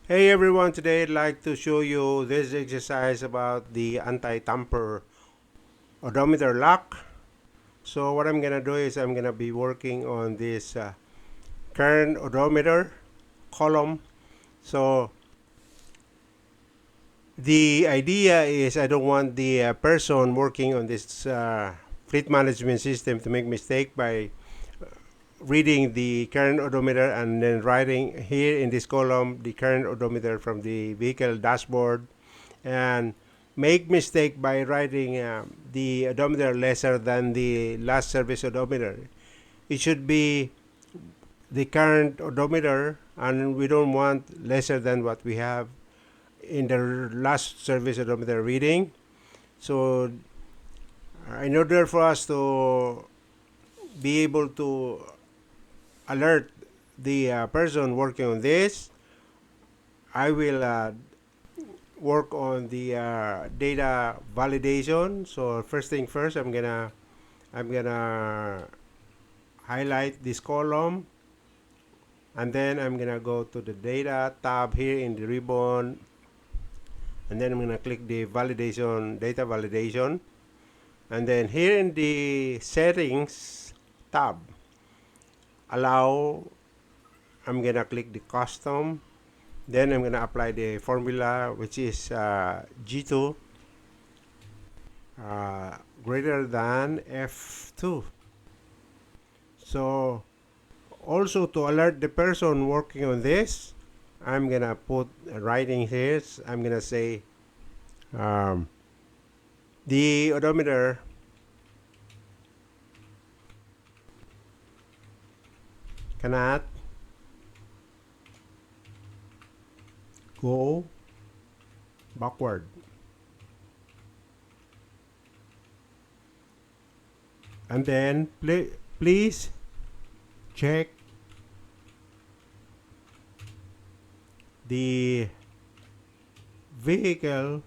Hey everyone, today I'd like to show you this exercise about the anti-tamper odometer lock. So what I'm gonna do is I'm gonna be working on this current odometer column. So the idea is I don't want the person working on this fleet management system to make mistake by reading the current odometer and then writing here in this column the current odometer from the vehicle dashboard and make mistake by writing the odometer lesser than the last service odometer. It should be the current odometer, and we don't want lesser than what we have in the last service odometer reading. So in order for us to be able to alert the person working on this, I will work on the data validation. So first thing first, I'm gonna highlight this column, and then I'm gonna go to the data tab here in the ribbon, and then I'm gonna click the validation, data validation, and then here in the settings tab, allow, I'm gonna click the custom. Then I'm gonna apply the formula, which is G2 greater than F2. So also to alert the person working on this, I'm gonna put writing here. I'm gonna say the odometer cannot go backward. And then please check the vehicle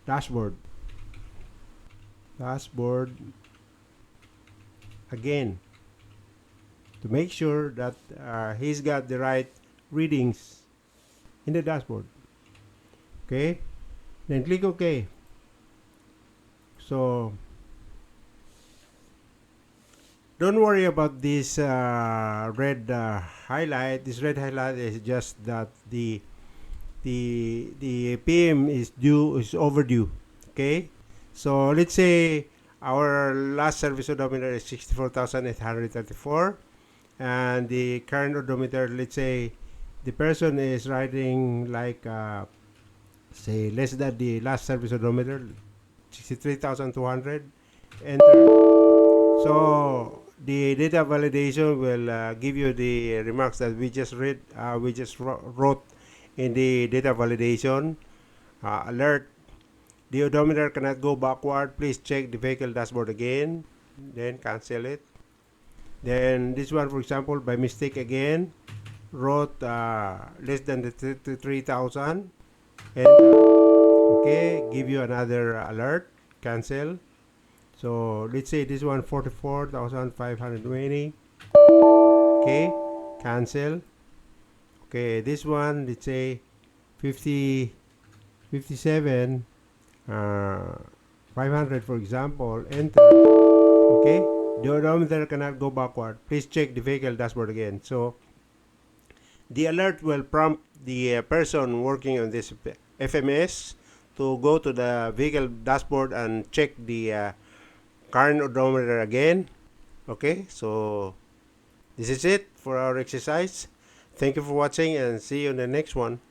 dashboard again to make sure that he's got the right readings in the dashboard. Okay, then click OK. So don't worry about this red highlight. This red highlight is just that the PM is overdue. Okay, so let's say our last service odometer is 64,834, and the current odometer, let's say the person is writing like say less than the last service odometer, 63,200. Enter. So the data validation will give you the remarks that we just read. We just wrote in the data validation alert. The odometer cannot go backward. Please check the vehicle dashboard again. Then cancel it. Then this one, for example, by mistake again, wrote less than the 3,000. And okay, give you another alert. Cancel. So let's say this one 44,520. Okay, cancel. Okay, this one let's say 57 500, for example. Enter. Okay, the odometer cannot go backward. Please check the vehicle dashboard again. So the alert will prompt the person working on this FMS to go to the vehicle dashboard and check the current odometer again. Okay, so this is it for our exercise. Thank you for watching and see you in the next one.